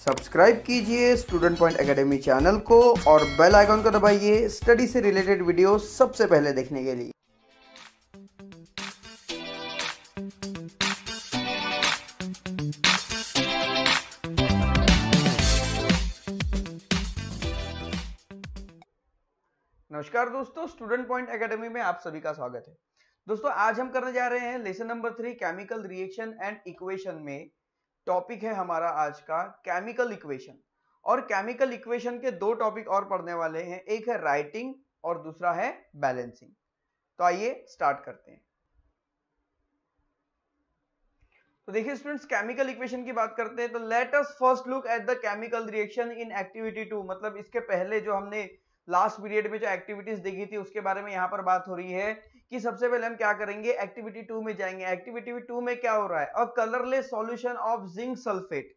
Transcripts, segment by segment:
Subscribe कीजिए student point academy channel को और बेल आइकन को दबाइए स्टडी से रिलेटेड वीडियो सबसे पहले देखने के लिए। नमस्कार दोस्तों, स्टूडेंट पॉइंट एकेडमी में आप सभी का स्वागत है। दोस्तों आज हम करने जा रहे हैं lesson number 3 chemical reaction and equation में। टॉपिक है हमारा आज का केमिकल इक्वेशन, और केमिकल इक्वेशन के दो टॉपिक और पढ़ने वाले हैं, एक है राइटिंग और दूसरा है बैलेंसिंग। तो आइए स्टार्ट करते हैं। तो देखिए स्टूडेंट्स, केमिकल इक्वेशन की बात करते हैं तो let us first look at the chemical reaction in activity 2। मतलब इसके पहले जो हमने लास्ट पीरियड में जो एक्टिविटीज देखी थी उसके बारे में यहाँ पर बात हो रही है कि सबसे पहले हम क्या करेंगे, एक्टिविटी 2 में जाएंगे। एक्टिविटी 2 में क्या हो रहा है, a colourless solution of zinc sulphate.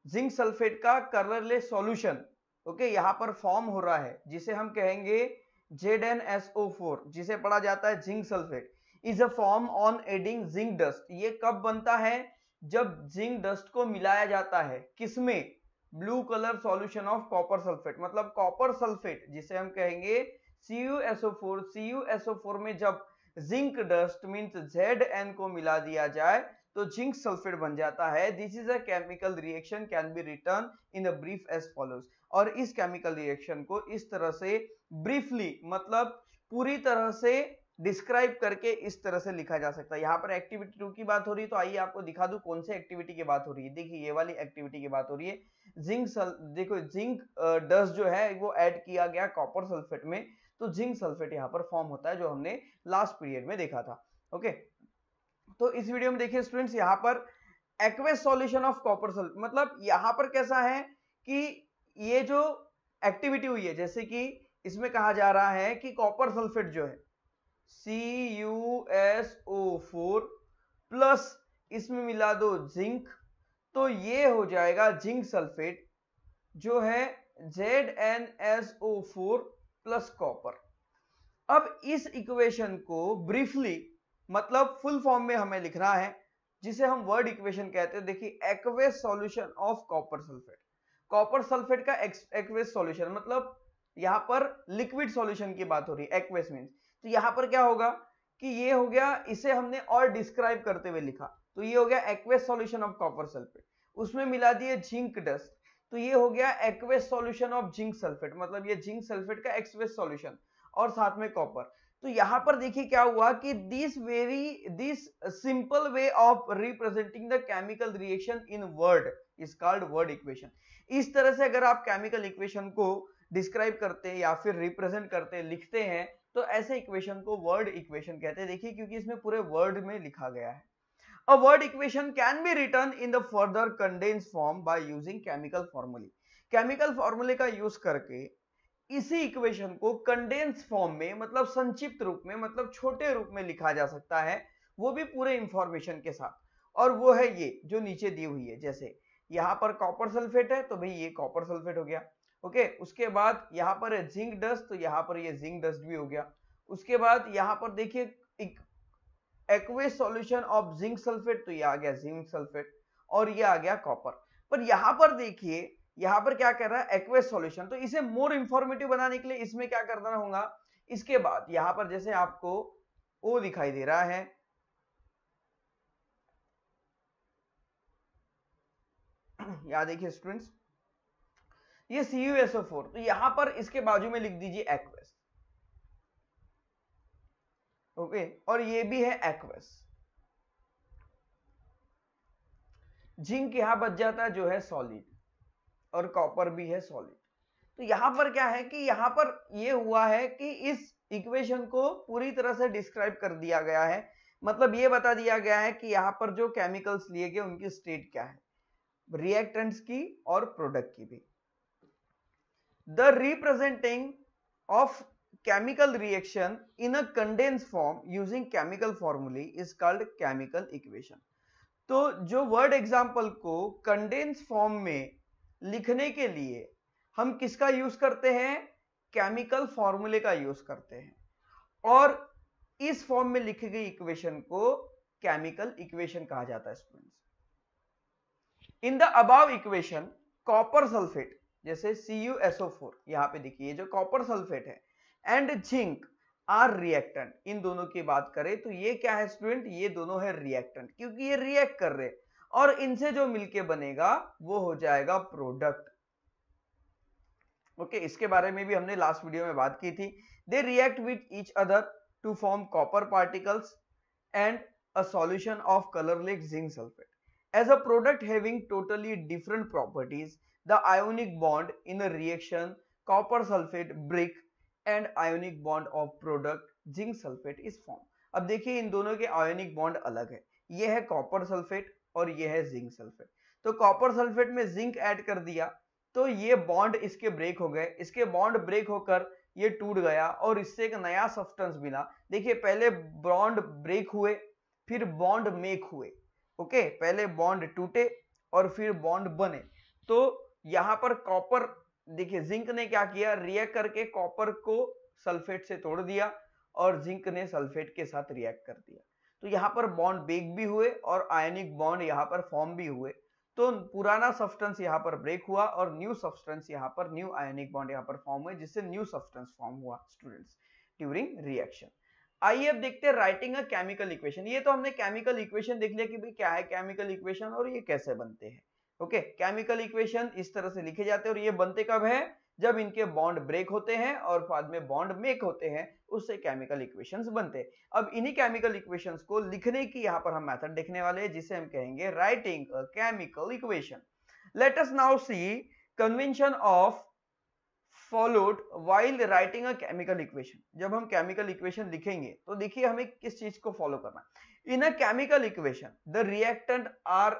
Zinc sulphate का कलरलेस सॉल्यूशन, ओके, यहाँ पर फॉर्म हो रहा है जिसे हम कहेंगे ZnSO4, जिसे पढ़ा जाता है zinc sulphate, is a form on adding zinc dust. ये कब बनता है, जब जिंक डस्ट को मिलाया जाता है किसमें, blue colour solution of copper sulphate. मतलब कॉपर सल्फेट जिसे हम कहेंगे CuSO4, CuSO4 में जब जिंक डस्ट मींस Zn को मिला दिया जाए तो जिंक सल्फेट बन जाता है। This is a chemical reaction can be written in a brief as follows. और इस केमिकल रिएक्शन को इस तरह से ब्रीफली, मतलब पूरी तरह से डिस्क्राइब करके इस तरह से लिखा जा सकता है। यहाँ पर एक्टिविटी 2 की बात हो रही है, तो आइए आपको दिखा दूं कौन से एक्टिविटी की बात हो रही है। देखिए ये वाली एक्टिविटी की बात हो रही है। देखो जिंक डस्ट जो है वो ऐड किया गया कॉपर सल्फेट में, तो जिंक सल्फेट यहाँ पर फॉर्म होता है, जो हमने लास्ट पीरियड में देखा था। ओके, तो इस वीडियो में देखिए स्टूडेंट्स, यहाँ पर aqueous solution of copper sulphate. मतलब यहाँ पर कैसा है कि ये जो एक्टिविटी हुई है, जैसे कि इसमें कहा जा रहा है कि कॉपर सल्फेट जो है CuSO4 प्लस इसमें मिला दो जिंक, तो ये हो जाएगा जिंक सल्फेट जो है ZnSO4 प्लस कॉपर। अब इस इक्वेशन को ब्रीफली, मतलब फुल फॉर्म में हमें लिखना है, जिसे हम वर्ड इक्वेशन कहते हैं। देखिए aqueous solution of copper sulphate, copper sulphate का एक्वेस सॉल्यूशन, मतलब यहां पर लिक्विड सॉल्यूशन की बात हो रही है। एक्वेस मींस, तो यहां पर क्या होगा कि ये हो गया, इसे हमने और डिस्क्राइब करते हुए लिखा, तो ये हो गया aqueous solution of copper sulphate. उसमें मिला दिए जिंक डस्ट, तो ये हो गया aqueous solution of zinc sulphate. मतलब ये जिंक सल्फेट का एक्वेस सॉल्यूशन, और साथ में कॉपर। तो यहां पर देखिए क्या हुआ कि this simple way of representing the chemical reaction in word is called word equation. इस तरह से अगर आप केमिकल इक्वेशन को डिस्क्राइब करते हैं या फिर रिप्रेजेंट करते हैं, लिखते हैं, तो ऐसे इक्वेशन को वर्ड इक्वेशन कहते हैं। देखिए क्योंकि इसमें पूरे वर्ड में लिखा गया है। A word equation can be written in the further condensed form by using chemical formulae. Chemical फॉर्मूले का यूज करके इसी इक्वेशन को कंडेंस फॉर्म में, मतलब संक्षिप्त रूप में, मतलब छोटे रूप में लिखा जा सकता है, वो भी पूरे इंफॉर्मेशन के साथ। और वो है ये जो नीचे दी हुई है। जैसे यहाँ पर कॉपर सल्फेट है, तो भाई ये कॉपर सल्फेट हो गया। ओके, उसके बाद यहाँ पर है जिंक डस्ट, तो यहाँ पर ये जिंक डस्ट भी हो गया। उसके बाद यहाँ पर देखिए aqueous solution of zinc sulphate, तो ये आ गया जिंक सल्फेट, और ये आ गया कॉपर। पर यहाँ पर देखिए, यहाँ पर क्या कर रहा है, एक्वेस सॉल्यूशन। तो इसे मोर इंफॉर्मेटिव बनाने के लिए इसमें क्या करना होगा, इसके बाद यहाँ पर जैसे आपको O दिखाई दे रहा है, यहाँ देखिए स्टूडेंट्स, ये CuSO4, तो यहां पर इसके बाजू में लिख दीजिए एक्वेस। ओके, और ये भी है एक्वेस। जिंक यहां बच जाता है जो है सॉलिड, और कॉपर भी है सॉलिड। तो यहां पर क्या है कि यहां पर ये हुआ है कि इस इक्वेशन को पूरी तरह से डिस्क्राइब कर दिया गया है। मतलब ये बता दिया गया है कि यहां पर जो केमिकल्स लिए गए उनकी स्टेट क्या है, रिएक्टेंट्स की और प्रोडक्ट की भी। The representing of chemical reaction in a condensed form using chemical formulae is called chemical equation। तो जो वर्ड एग्जाम्पल को कंडेंस फॉर्म में लिखने के लिए हम किसका यूज करते हैं, केमिकल फॉर्मूले का यूज करते हैं, और इस फॉर्म में लिखी गई इक्वेशन को केमिकल इक्वेशन कहा जाता है students. In the above equation copper sulphate जैसे CuSO4 यहाँ पे देखिए जो कॉपर सल्फेट है एंड जिंक आर रिएक्टेंट, इन दोनों की बात करें तो ये क्या है स्टूडेंट, ये दोनों है रिएक्टेंट, क्योंकि ये रिएक्ट कर रहे हैं और इनसे जो मिलके बनेगा वो हो जाएगा प्रोडक्ट। ओके, इसके बारे में भी हमने लास्ट वीडियो में बात की थी। They react with each other to form copper particles and a solution of colourless zinc sulphate as a product having totally different properties. The ionic bond in a reaction copper sulfate brick and ionic bond of product zinc sulfate is formed. अब देखिए इन दोनों के ionic bond अलग है, ये है copper sulphate और ये है जिंक सल्फेट। तो कॉपर सल्फेट में जिंक ऐड कर दिया तो ये बॉन्ड इसके ब्रेक हो गए, इसके बॉन्ड ब्रेक होकर ये टूट गया और इससे एक नया सब्सटेंस मिला। देखिए पहले बॉन्ड ब्रेक हुए फिर बॉन्ड मेक हुए। ओके, पहले बॉन्ड टूटे और फिर बॉन्ड बने। तो यहां पर कॉपर देखिए जिंक ने क्या किया, रिएक्ट करके कॉपर को सल्फेट से तोड़ दिया और जिंक ने सल्फेट के साथ रिएक्ट कर दिया। तो यहां पर बॉन्ड ब्रेक भी हुए और आयनिक बॉन्ड यहां पर फॉर्म भी हुए। तो पुराना सब्सटेंस यहां पर ब्रेक हुआ और न्यू सब्सटेंस यहां पर न्यू आयनिक बॉन्ड यहां पर फॉर्म हुए, जिससे न्यू सब्सटेंस फॉर्म हुआ स्टूडेंट्स ड्यूरिंग रिएक्शन। आइए अब देखते हैं राइटिंग अ केमिकल इक्वेशन। ये तो हमने केमिकल इक्वेशन देख लिया कि भाई क्या है केमिकल इक्वेशन और ये कैसे बनते हैं। ओके, केमिकल इक्वेशन इस तरह से लिखे जाते हैं और ये बनते कब है, जब इनके बॉन्ड ब्रेक होते हैं और बाद में बॉन्ड मेक होते हैं, उससे केमिकल इक्वेशंस बनते हैं। अब इन्हीं केमिकल इक्वेशंस को लिखने की यहाँ पर हम मेथड देखने वाले हैं, जिसे हम कहेंगे writing a chemical equation. Let us now see convention of followed while writing a chemical equation. जब हम केमिकल इक्वेशन लिखेंगे तो देखिए हमें किस चीज को फॉलो करना है। In a chemical equation the reactant are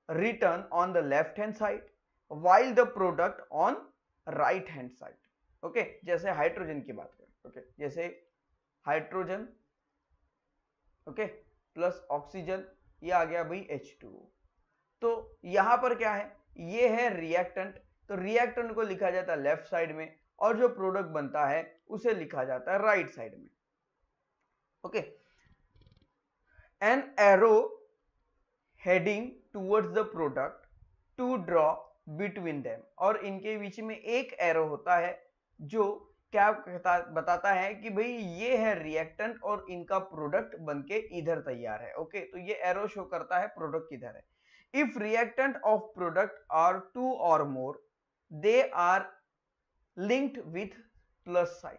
written on the left hand side while the product on right hand side. Okay, जैसे हाइड्रोजन की बात करें, ओके जैसे हाइड्रोजन ओके प्लस ऑक्सीजन, ये आ गया भाई H2O। तो यहां पर क्या है, ये है रिएक्टेंट, तो रिएक्टेंट को लिखा जाता है लेफ्ट साइड में और जो प्रोडक्ट बनता है उसे लिखा जाता है राइट साइड में। Okay, an arrow heading towards the product to draw between them, और इनके बीच में एक एरो होता है जो क्या बताता है कि भाई ये है रिएक्टेंट और इनका प्रोडक्ट बनके इधर तैयार है। ओके, तो ये एरो शो करता है प्रोडक्ट किधर है। If reactant of product are 2 और more they are linked with plus sign.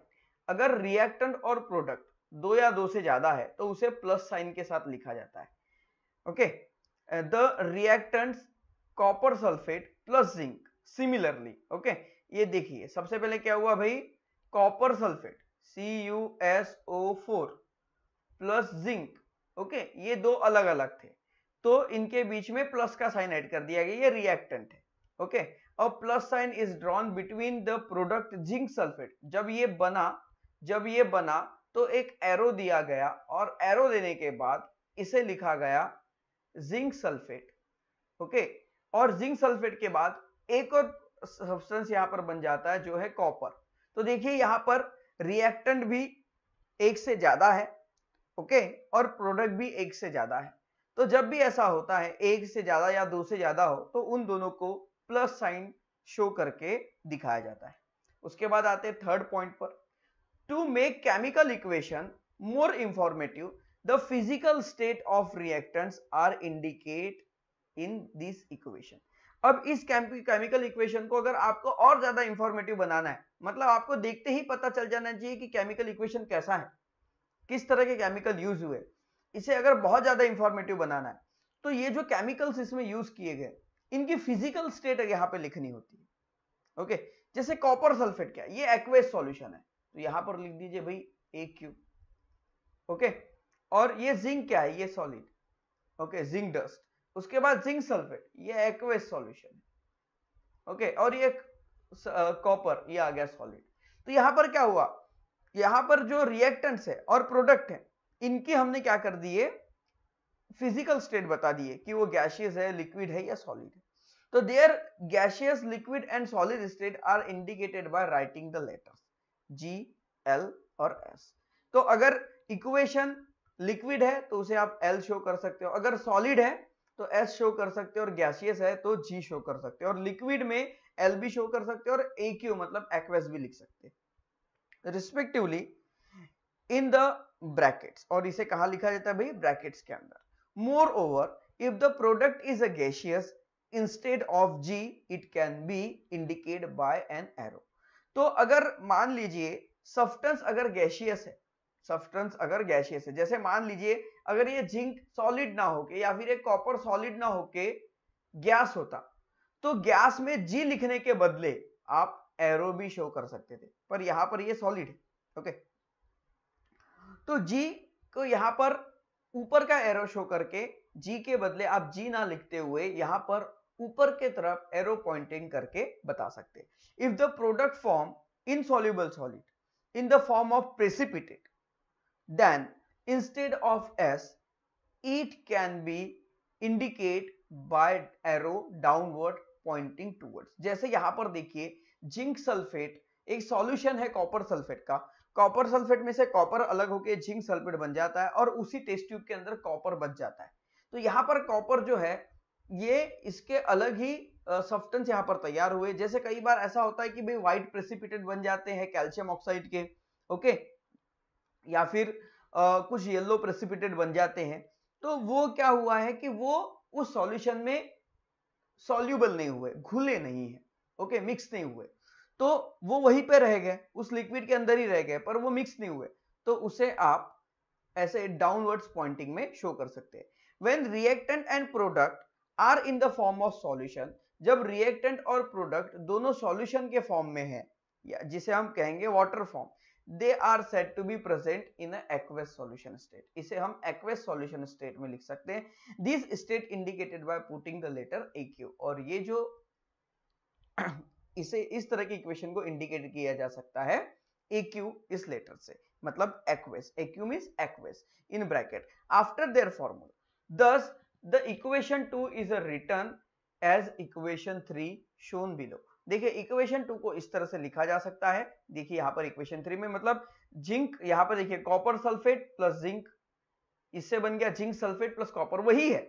अगर रिएक्टेंट और प्रोडक्ट 2 या 2 से ज्यादा है तो उसे प्लस साइन के साथ लिखा जाता है। Okay, the reactants copper sulphate plus zinc similarly. Okay, ये देखिए सबसे पहले क्या हुआ भाई, copper sulphate CuSO4 plus zinc. Okay, ये दो अलग अलग थे तो इनके बीच में प्लस का साइन ऐड कर दिया गया, ये रिएक्टेंट है। ओके, अब plus sign is drawn between the product zinc sulphate. जब ये बना तो एक एरो दिया गया और एरो देने के बाद इसे लिखा गया जिंक सल्फेट। ओके, और जिंक सल्फेट के बाद एक और सब्सटेंस यहां पर बन जाता है जो है कॉपर। तो देखिए यहां पर रिएक्टेंट भी एक से ज्यादा है, ओके, और प्रोडक्ट भी एक से ज्यादा है। तो जब भी ऐसा होता है एक से ज्यादा या 2 से ज्यादा हो तो उन दोनों को प्लस साइन शो करके दिखाया जाता है। उसके बाद आते हैं थर्ड पॉइंट पर, to make chemical equation more informative the physical state of reactants are indicate in this equation. अब इस केमिकल इक्वेशन को अगर आपको और ज्यादा इंफॉर्मेटिव बनाना है, मतलब आपको देखते ही पता चल जाना चाहिए कि केमिकल इक्वेशन कैसा है, किस तरह के केमिकल यूज हुए, इसे अगर बहुत ज्यादा इंफॉर्मेटिव बनाना है तो ये जो केमिकल्स इसमें यूज किए गए इनकी फिजिकल स्टेट यहां पे लिखनी होती है। ओके, जैसे कॉपर सल्फेट क्या है, ये एक्वेस सॉल्यूशन है तो यहां पर लिख दीजिए भाई AQ। ओके, और ये जिंक क्या है, ये सॉलिड। Okay, zinc dust. उसके बाद जिंक सल्फेट, ये एक्वेस सॉल्यूशन है। ओके, और ये कॉपर, ये आ गया सॉलिड। तो यहां पर क्या हुआ, यहां पर जो रिएक्टेंट्स है और प्रोडक्ट है इनकी हमने क्या कर दिए, फिजिकल स्टेट बता दिए कि वो गैसियस है, लिक्विड है या सॉलिड है। तो there gaseous, liquid and solid state are indicated by writing the letters G, L और S। तो अगर इक्वेशन लिक्विड है तो उसे आप L शो कर सकते हो, अगर सॉलिड है तो S शो कर सकते हैं और गैसियस है तो G शो कर सकते हैं और लिक्विड में L भी शो कर सकते हैं और AQ मतलब एक्वस भी लिख सकते हैं रिस्पेक्टिवली इन द ब्रैकेट्स। और इसे कहां लिखा जाता है भाई? ब्रैकेट्स के अंदर। More over if the product is a gaseous instead of G it can be indicate bye an arrow. तो अगर मान लीजिए सब्सटेंस अगर गैसियस है, सब्सटेंस अगर गैसियस है, जैसे मान लीजिए अगर ये जिंक सॉलिड ना होके या फिर एक कॉपर सॉलिड ना होके गैस होता, तो गैस में जी लिखने के बदले आप एरो भी शो कर सकते थे, पर यहां पर ये सॉलिड है। ओके, तो जी को यहां पर ऊपर का एरो शो करके जी के बदले आप जी ना लिखते हुए यहां पर ऊपर के तरफ एरो पॉइंटिंग करके बता सकते। If the product form insoluble solid in the form of precipitate, then instead of S it can be indicate by arrow downward pointing towards। जैसे यहां पर देखिए जिंक सल्फेट एक सॉल्यूशन है कॉपर सल्फेट का, कॉपर सल्फेट में से copper अलग होकर जिंक सल्फेट बन जाता है और उसी टेस्ट ट्यूब के अंदर कॉपर बच जाता है। तो यहां पर कॉपर जो है ये इसके अलग ही सब्सटेंस यहां पर तैयार हुए। जैसे कई बार ऐसा होता है कि भाई व्हाइट प्रेसिपिटेट बन जाते हैं कैल्शियम ऑक्साइड के, ओके, या फिर कुछ येलो प्रेसिपिटेट बन जाते हैं। तो वो क्या हुआ है कि वो उस सॉल्यूशन में सॉल्यूबल नहीं हुए, घुले नहीं है, ओके, मिक्स नहीं हुए, तो वो वहीं पे रह गए, उस लिक्विड के अंदर ही रह गए, पर वो मिक्स नहीं हुए, तो उसे आप ऐसे डाउनवर्ड्स पॉइंटिंग में शो कर सकते हैं। When reactant and product are in the form of solution, जब रिएक्टेंट और प्रोडक्ट दोनों सॉल्यूशन के फॉर्म में है, या जिसे हम कहेंगे water form, they are said to be present in an aqueous solution state। इसे हम aqueous solution state में लिख सकते हैं। This state indicated by putting the letter AQ। और ये जो इसे इस तरह की इक्वेशन को इंडिकेट किया जा सकता है AQ इस लेटर से, मतलब aqueous, AQ means aqueous in bracket after their formula। Thus the equation 2 is written as equation 3 shown below। देखिए इक्वेशन 2 को इस तरह से लिखा जा सकता है। देखिए यहां पर इक्वेशन 3 में मतलब जिंक, यहां पर देखिए कॉपर सल्फेट प्लस जिंक, इससे बन गया जिंक सल्फेट प्लस कॉपर, वही है,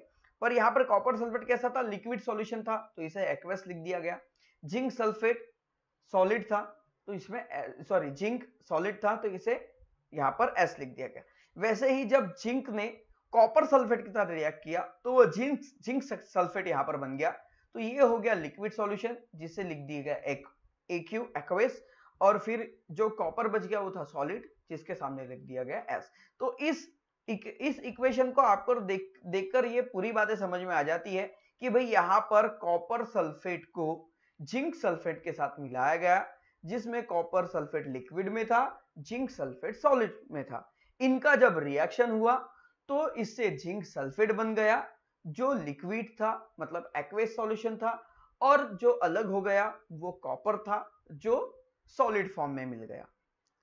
पर यहां पर कॉपर सल्फेट कैसा था? लिक्विड सॉल्यूशन था, तो इसे एक्वस लिख दिया गया। जिंक सल्फेट सॉलिड था, तो इसमें सॉरी जिंक सॉलिड था, तो इसे यहां पर एस लिख दिया गया। वैसे ही जब जिंक ने कॉपर सल्फेट के साथ रिएक्ट किया तो वो जिंक सल्फेट यहां पर बन गया, तो ये हो गया लिक्विड सॉल्यूशन, जिसे लिख दिया गया एक AQ एक्वस, और फिर जो कॉपर बच गया वो था सॉलिड, जिसके सामने लिख दिया गया S। तो इस इक्वेशन को आपको देखकर ये पूरी बातें समझ में आ जाती है कि भाई यहां पर कॉपर सल्फेट को जिंक सल्फेट के साथ मिलाया गया, जिसमें कॉपर सल्फेट लिक्विड में था, जिंक सल्फेट सॉलिड में था। इनका जब रिएक्शन हुआ तो इससे जिंक सल्फेट बन गया जो लिक्विड था, मतलब एक्वस सॉल्यूशन था, और जो अलग हो गया वो कॉपर था जो सॉलिड फॉर्म में मिल गया।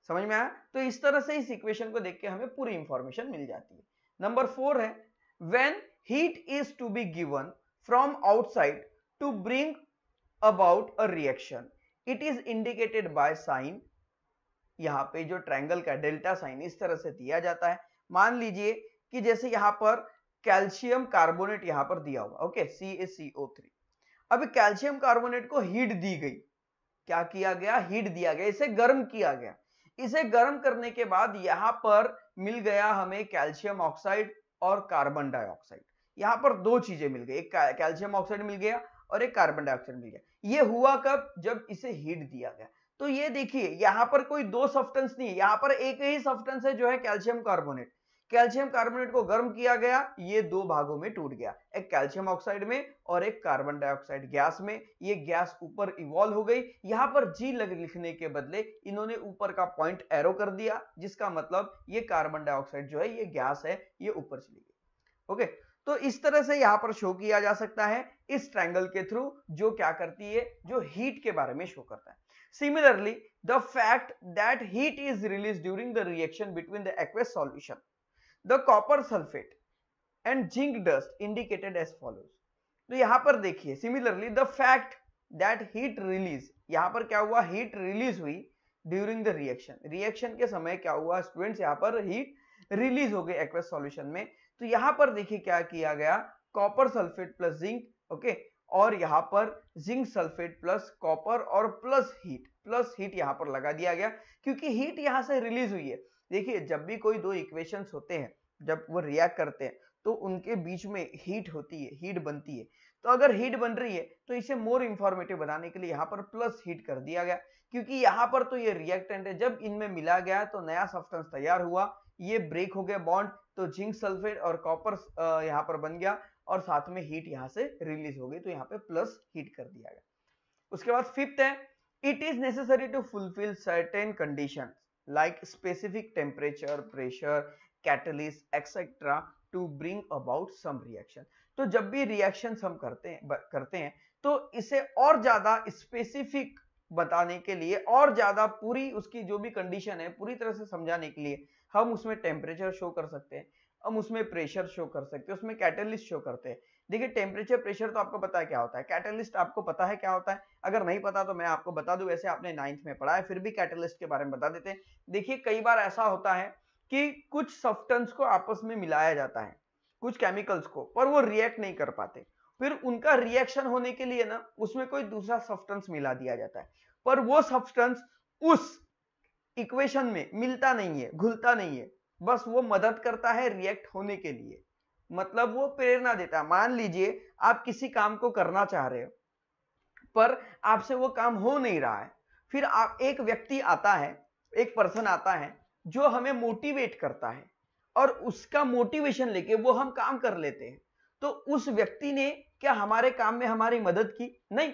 समझ में आया? तो इस तरह से इस इक्वेशन को देख के हमें पूरी इंफॉर्मेशन मिल जाती है। नंबर 4 है when heat is to be given from outside to bring about a reaction, it is indicated by sign. यहां पे जो ट्रायंगल का डेल्टा साइन इस तरह से दिया जाता है। मान लीजिए कि जैसे यहां पर कैल्शियम कार्बोनेट यहां पर दिया हुआ, ओके, CaCO3। अब कैल्शियम कार्बोनेट को हीट दी गई, क्या किया गया? हीट दिया गया, इसे गर्म किया गया। इसे गर्म करने के बाद यहां पर मिल गया हमें कैल्शियम ऑक्साइड और कार्बन डाइऑक्साइड। यहां पर दो चीजें मिल गई, एक कैल्शियम ऑक्साइड मिल गया और एक कार्बन डाइऑक्साइड मिल गया। ये हुआ कब? जब इसे हीट दिया गया। तो ये देखिए यहां पर कोई दो सब्सटेंस नहीं है, यहां पर एक ही सब्सटेंस है जो है कैल्शियम कार्बोनेट। कैल्शियम कार्बोनेट को गर्म किया गया, ये दो भागों में टूट गया, एक कैल्शियम ऑक्साइड में और एक कार्बन डाइऑक्साइड गैस में। ये गैस ऊपर इवॉल्व हो गई। यहां पर जी लिखने के बदले इन्होंने ऊपर का पॉइंट एरो कर दिया, जिसका मतलब ये कार्बन डाइऑक्साइड जो है ये गैस है, ये ऊपर चली गई। ओके, तो इस तरह से यहां पर शो किया जा सकता है इस ट्रायंगल के थ्रू, जो क्या करती है, जो हीट के बारे में शो करता है। Similarly, the fact that heat is released during the reaction between the aqueous solution, the copper sulfate and zinc dust indicated as follows। तो यहां पर देखिए similarly the fact that heat release, यहां पर क्या हुआ? हीट रिलीज हुई during the reaction. Reaction के समय क्या हुआ स्टूडेंट्स? यहां पर हीट रिलीज हो गई एक्वस सॉल्यूशन में। तो यहां पर देखिए क्या किया गया, copper sulphate plus zinc, okay, और यहाँ पर जिंक सल्फेट प्लस कॉपर और प्लस हीट यहाँ पर लगा दिया गया, क्योंकि हीट यहाँ से रिलीज हुई है। देखिए जब भी कोई दो इक्वेशंस होते हैं, जब वो रिएक्ट करते हैं तो उनके बीच में हीट होती है, हीट बनती है। तो अगर हीट बन रही है तो इसे मोर इंफॉर्मेटिव बनाने के लिए यहाँ पर प्लस हीट कर दिया गया, क्योंकि यहाँ पर तो ये रिएक्टेंट है, जब इनमें मिला गया तो नया सब्सटेंस तैयार हुआ, ये ब्रेक हो गया बॉन्ड, तो जिंक सल्फेट और कॉपर यहाँ पर बन गया और साथ में हीट यहाँ से रिलीज हो गई, तो यहाँ पे प्लस हीट कर दिया गया। उसके बाद फिफ्थ है, it is necessary to fulfil certain conditions like specific temperature, pressure, catalyst etcetera to bring about some reaction. तो जब भी रिएक्शंस हम करते हैं तो इसे और ज्यादा स्पेसिफिक बताने के लिए और ज्यादा पूरी उसकी जो भी कंडीशन है पूरी तरह से समझाने के लिए हम उसमें टेम्परेचर शो कर सकते हैं, हम उसमें प्रेशर शो कर सकते हैं, उसमें कैटलिस्ट शो करते हैं। देखिए टेम्परेचर प्रेशर तो आपको पता है क्या होता है, कैटलिस्ट आपको पता है क्या होता है, अगर नहीं पता तो मैं आपको बता दूं, वैसे आपने 9th में पढ़ा है, फिर भी कैटलिस्ट के बारे में बता देते हैं। देखिए कई बार ऐसा होता है कि कुछ सब्सटेंस को आपस में मिलाया जाता है, कुछ केमिकल्स को, पर वो रिएक्ट नहीं कर पाते, फिर उनका रिएक्शन होने के लिए ना उसमें कोई दूसरा सब्सटेंस मिला दिया जाता है, पर वो सब्सटेंस उस इक्वेशन में मिलता नहीं है, घुलता नहीं है, बस वो मदद करता है रिएक्ट होने के लिए, मतलब वो प्रेरणा देता है। मान लीजिए आप किसी काम को करना चाह रहे हो पर आपसे वो काम हो नहीं रहा है, फिर आप एक व्यक्ति आता है, एक पर्सन आता है जो हमें मोटिवेट करता है और उसका मोटिवेशन लेके वो हम काम कर लेते हैं। तो उस व्यक्ति ने क्या हमारे काम में हमारी मदद की? नहीं,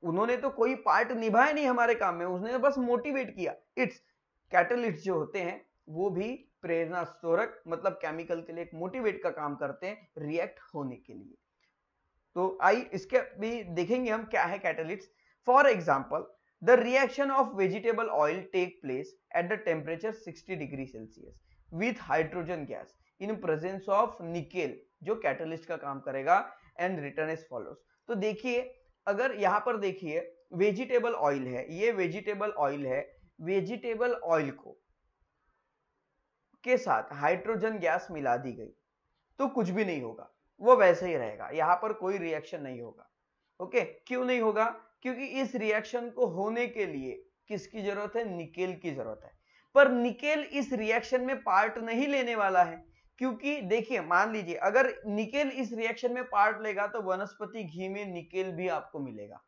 उन्होंने तो कोई पार्ट निभाया नहीं हमारे काम में, उसने बस मोटिवेट किया। इट्स कैटलिस्ट जो होते हैं वो भी प्रेरणा स्त्रोत मतलब केमिकल के लिए एक मोटिवेट का काम करते हैं रिएक्ट होने के लिए। तो आई इसके भी देखेंगे हम क्या है catalyst. For example the reaction of vegetable oil take place at the temperature 60 degree Celsius with hydrogen gas in presence of nickel, जो कैटलिस्ट का काम करेगा, एंड रिटर्न एज फॉलोज। तो देखिए अगर यहां पर देखिए वेजिटेबल ऑयल है, ये वेजिटेबल ऑयल है, वेजिटेबल ऑयल को के साथ हाइड्रोजन गैस मिला दी गई तो कुछ भी नहीं होगा, वो वैसे ही रहेगा, यहां पर कोई रिएक्शन नहीं होगा। ओके, क्यों नहीं होगा? क्योंकि इस रिएक्शन को होने के लिए किसकी जरूरत है? निकेल की जरूरत है, पर निकेल इस रिएक्शन में पार्ट नहीं लेने वाला है, क्योंकि देखिए मान लीजिए अगर निकेल इस रिएक्शन में पार्ट लेगा तो वनस्पति घी में निकेल भी आपको मिलेगा।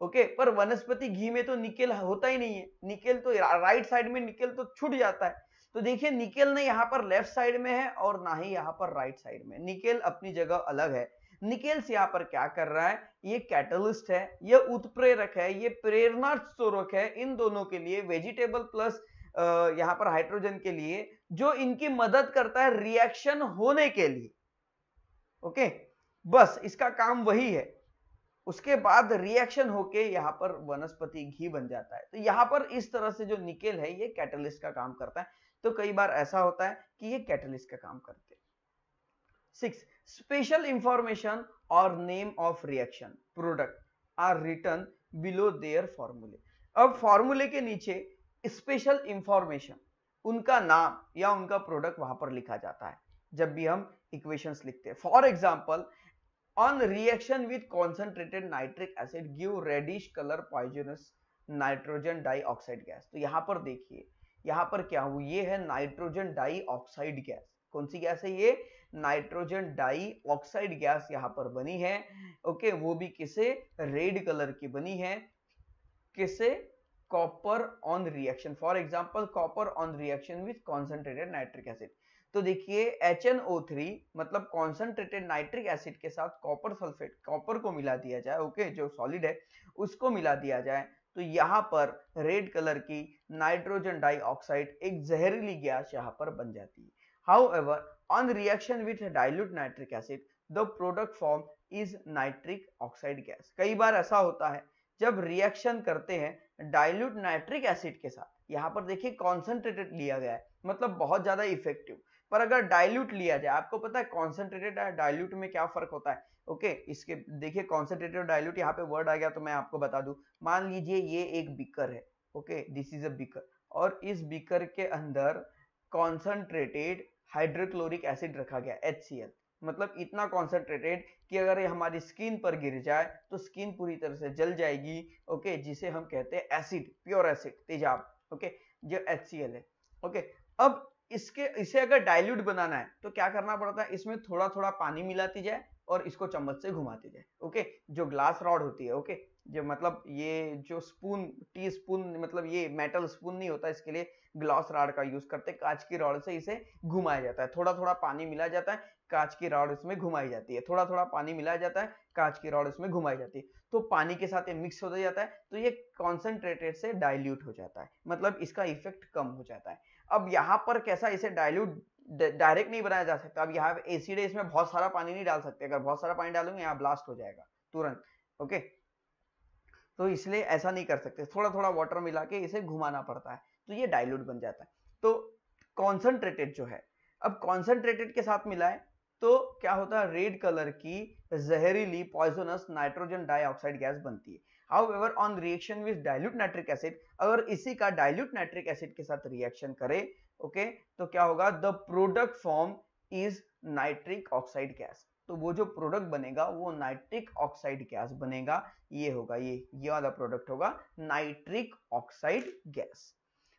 ओके, पर वनस्पति घी में तो निकेल होता ही नहीं है, निकेल तो राइट साइड में निकेल तो छूट जाता है। तो देखिए निकेल ना यहाँ पर लेफ्ट साइड में है और ना ही यहाँ पर राइट साइड में, निकेल अपनी जगह अलग है। निकेल से यहाँ पर क्या कर रहा है? ये कैटलिस्ट है, ये उत्प्रेरक है, ये प्रेरणा स्त्रोत है इन दोनों के लिए, वेजिटेबल प्लस यहाँ पर हाइड्रोजन के लिए, जो इनकी मदद करता है रिएक्शन होने के लिए। ओके, बस इसका काम वही है। उसके बाद रिएक्शन होके यहाँ पर वनस्पति घी बन जाता है। तो यहाँ पर इस तरह से जो निकेल है ये कैटलिस्ट का काम करता है। तो कई बार ऐसा होता है कि ये कैटलिस्ट का काम करते हैं। 6. स्पेशल इंफॉर्मेशन और name of reaction product are written below their formulae. अब फॉर्मूले के नीचे स्पेशल इंफॉर्मेशन, उनका नाम या उनका प्रोडक्ट वहां पर लिखा जाता है जब भी हम इक्वेशंस लिखते हैं। For example, on reaction with concentrated nitric acid give reddish color poisonous nitrogen dioxide gas। तो यहां पर देखिए यहां पर क्या हुआ, ये है नाइट्रोजन डाइऑक्साइड गैस। कौन सी गैस है ये? नाइट्रोजन डाइऑक्साइड गैस यहां पर बनी है। ओके, वो भी किसे? रेड कलर की बनी है। किसे? Copper on reaction. For example copper on reaction with concentrated nitric acid. तो देखिए HNO3 मतलब कॉन्सेंट्रेटेड नाइट्रिक एसिड के साथ कॉपर सल्फेट, कॉपर को मिला दिया जाए, ओके, जो सॉलिड है उसको मिला दिया जाए, तो यहाँ पर रेड कलर की नाइट्रोजन डाइऑक्साइड एक जहरीली गैस यहाँ पर बन जाती है। However on reaction with dilute nitric acid the product form is nitric oxide gas. कई बार ऐसा होता है जब रिएक्शन करते हैं डाइल्यूट नाइट्रिक एसिड के साथ, यहाँ पर देखिए कॉन्सेंट्रेटेड लिया गया है मतलब बहुत ज्यादा इफेक्टिव, पर अगर डाइल्यूट लिया जाए, आपको पता है कॉन्सेंट्रेटेड और डाइल्यूट में क्या फर्क होता है? ओके, इसके देखिए कॉन्सेंट्रेटेड और डाइल्यूट, यहाँ पे वर्ड आ गया तो मैं आपको बता दूं। मान लीजिए ये एक बीकर है, okay, this is a beaker, और इस बीकर के अंदर कॉन्सेंट्रेटेड हाइड्रोक्लोरिक एसिड रखा गया HCl, मतलब इतना कॉन्सेंट्रेटेड कि अगर ये हमारी स्किन पर गिर जाए तो स्किन पूरी तरह से जल जाएगी। ओके, जिसे हम कहते हैं एसिड, प्योर एसिड, तेजाब। ओके, जो HCl है। ओके, अब इसे अगर डाइल्यूट बनाना है तो क्या करना पड़ता है, इसमें थोड़ा थोड़ा पानी मिलाती जाए और इसको चम्मच से घुमाती जाए। ओके, जो ग्लास रॉड होती है, ओके, जो मतलब ये जो स्पून, टी स्पून, मतलब ये मेटल स्पून नहीं होता, इसके लिए ग्लास रॉड का यूज करते हैं। कांच की रॉड से इसे घुमाया जाता है, थोड़ा थोड़ा पानी मिला जाता है, कांच की रॉड इसमें घुमाई जाती है, थोड़ा थोड़ा पानी मिलाया जाता है, कांच की रॉड इसमें घुमाई जाती है, तो पानी के साथ ये मिक्स हो जाता है, तो ये कॉन्सेंट्रेटेड से डाइल्यूट हो जाता है, मतलब इसका इफेक्ट कम हो जाता है। अब यहाँ पर कैसा, इसे डाइल्यूट डायरेक्ट नहीं बनाया जा सकता। अब यहाँ एसिड है, इसमें बहुत सारा पानी नहीं डाल सकते, अगर बहुत सारा पानी डालूंगे यहाँ ब्लास्ट हो जाएगा तुरंत। ओके, तो इसलिए ऐसा नहीं कर सकते, थोड़ा थोड़ा वाटर मिला के इसे घुमाना पड़ता है, तो ये डाइल्यूट बन जाता है। तो कॉन्सेंट्रेटेड जो है, अब कॉन्सेंट्रेटेड के साथ मिलाए तो क्या होता है, रेड कलर की जहरीली पॉइजनस नाइट्रोजन डाइऑक्साइड गैस बनती है। However on reaction with dilute nitric acid, अगर इसी का डाइल्यूट नाइट्रिक एसिड के साथ रिएक्शन करे, ओके, तो क्या होगा, the product form is nitric oxide gas. तो वो जो प्रोडक्ट बनेगा वो नाइट्रिक ऑक्साइड गैस बनेगा, ये होगा, ये वाला प्रोडक्ट होगा नाइट्रिक ऑक्साइड गैस।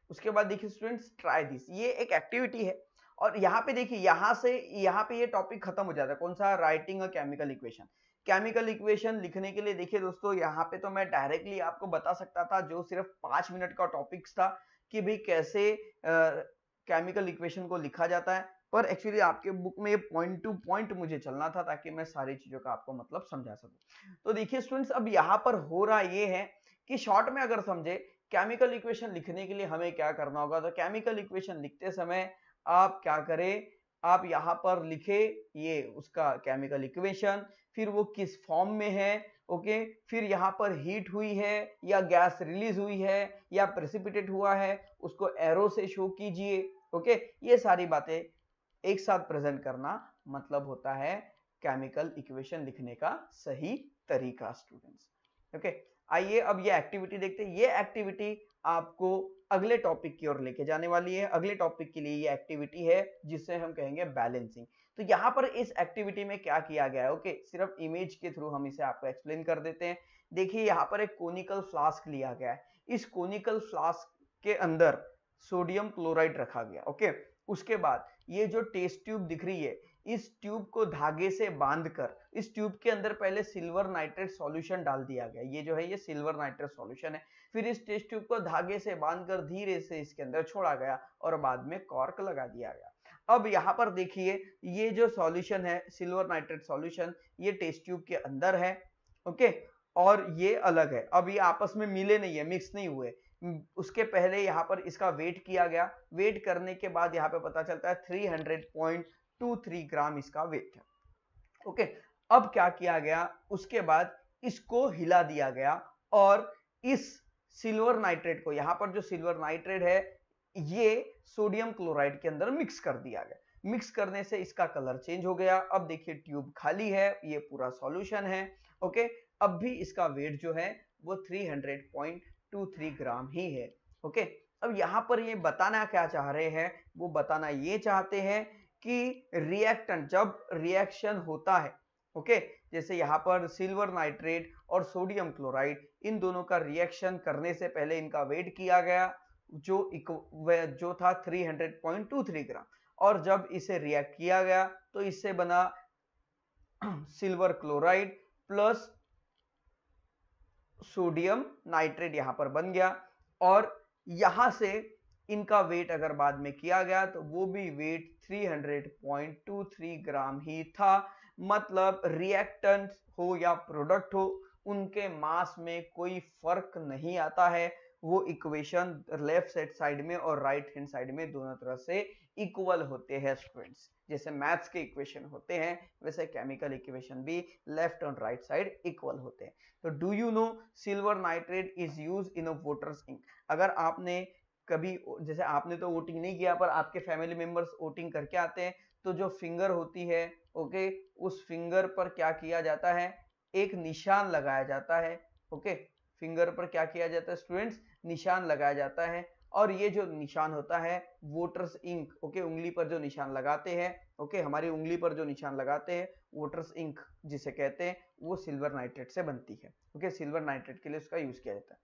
उसके बाद देखिए स्टूडेंट्स, ट्राई दिस, ये एक एक्टिविटी है, और यहाँ पे देखिए, यहाँ पे ये टॉपिक खत्म हो जाता है। कौन सा, writing a chemical equation. Chemical equation लिखने के लिए देखिए दोस्तों, यहाँ पे तो मैं डायरेक्टली आपको बता सकता था, जो सिर्फ 5 मिनट का टॉपिक्स था कि भाई कैसे केमिकल इक्वेशन को लिखा जाता है, पर एक्चुअली आपके बुक में पॉइंट टू पॉइंट मुझे चलना था ताकि मैं सारी चीजों का आपको मतलब समझा सकूं। तो देखिए स्टूडेंट्स, अब यहाँ पर हो रहा ये है कि शॉर्ट में अगर समझे, केमिकल इक्वेशन लिखने के लिए हमें क्या करना होगा, तो केमिकल इक्वेशन लिखते समय आप क्या करें, आप यहाँ पर लिखे ये उसका केमिकल इक्वेशन, फिर वो किस फॉर्म में है, ओके, फिर यहाँ पर हीट हुई है या गैस रिलीज हुई है या प्रेसिपिटेट हुआ है, उसको एरो से शो कीजिए। ओके, ये सारी बातें एक साथ प्रेजेंट करना मतलब होता है केमिकल इक्वेशन लिखने का सही तरीका स्टूडेंट्स। ओके, आइए अब ये एक्टिविटी देखते हैं। ये एक्टिविटी आपको अगले टॉपिक की ओर लेके जाने वाली है। अगले टॉपिक के लिए ये एक्टिविटी है जिससे हम कहेंगे बैलेंसिंग। तो यहाँ पर इस एक्टिविटी में क्या किया गया है, ओके, सिर्फ इमेज के थ्रू हम इसे आपको एक्सप्लेन कर देते हैं। देखिए यहाँ पर एक कोनिकल फ्लास्क लिया गया है, इस कोनिकल फ्लास्क के अंदर सोडियम क्लोराइड रखा गया। ओके, उसके बाद ये जो टेस्ट ट्यूब दिख रही है, इस ट्यूब को धागे से बांधकर इस ट्यूब के अंदर पहले सिल्वर नाइट्रेट सॉल्यूशन डाल दिया गया। ये जो है ये सिल्वर नाइट्रेट सॉल्यूशन है। फिर इस टेस्ट ट्यूब को धागे से बांधकर धीरे से इसके अंदर छोड़ा गया और बाद में कॉर्क लगा दिया गया। अब यहाँ पर देखिए, ये जो सॉल्यूशन है सिल्वर नाइट्रेट सॉल्यूशन, ये टेस्ट ट्यूब के अंदर है, ओके, और ये अलग है। अब ये आपस में मिले नहीं है, मिक्स नहीं हुए। उसके पहले यहाँ पर इसका वेट किया गया, वेट करने के बाद यहाँ पे पता चलता है 300.23 ग्राम इसका वेट है। ओके, अब क्या किया गया, उसके बाद इसको हिला दिया गया और इस सिल्वर नाइट्रेट को, यहाँ पर जो सिल्वर नाइट्रेट है, ये सोडियम क्लोराइड के अंदर मिक्स कर दिया गया। मिक्स करने से इसका कलर चेंज हो गया। अब देखिए ट्यूब खाली है, ये पूरा सॉल्यूशन है। ओके, अब भी इसका वेट जो है वो 300.23 ग्राम ही है। ओके, अब यहाँ पर ये बताना क्या चाह रहे हैं, वो बताना ये चाहते हैं कि रिएक्टेंट, जब रिएक्शन होता है, ओके, जैसे यहाँ पर सिल्वर नाइट्रेट और सोडियम क्लोराइड, इन दोनों का रिएक्शन करने से पहले इनका वेट किया गया जो था 300.23 ग्राम, और जब इसे रिएक्ट किया गया तो इससे बना silver chloride plus sodium nitrate यहाँ पर बन गया। और यहां से इनका वेट अगर बाद में किया गया तो वो भी वेट 300.23 ग्राम ही था। मतलब रिएक्टेंट हो या प्रोडक्ट हो, उनके मास में कोई फर्क नहीं आता है। वो इक्वेशन लेफ्ट साइड में और राइट हैंड साइड में दोनों तरह से इक्वल होते हैं स्टूडेंट्स। जैसे मैथ्स के इक्वेशन होते हैं वैसे केमिकल इक्वेशन भी लेफ्ट और राइट साइड इक्वल होते हैं। तो do you know silver nitrate is use in a voters ink. अगर आपने कभी, जैसे आपने तो वोटिंग नहीं किया पर आपके फैमिली मेंबर्स वोटिंग करके आते हैं, तो जो फिंगर होती है, ओके, उस फिंगर पर क्या किया जाता है, एक निशान लगाया जाता है। ओके, फिंगर पर क्या किया जाता है स्टूडेंट्स, निशान लगाया जाता है। और ये जो निशान होता है वोटर्स इंक, ओके, उंगली पर जो निशान लगाते हैं ओके, हमारी उंगली पर जो निशान लगाते हैं वोटर्स इंक जिसे कहते हैं, वो सिल्वर नाइट्रेट से बनती है। ओके, सिल्वर नाइट्रेट के लिए उसका यूज किया जाता है।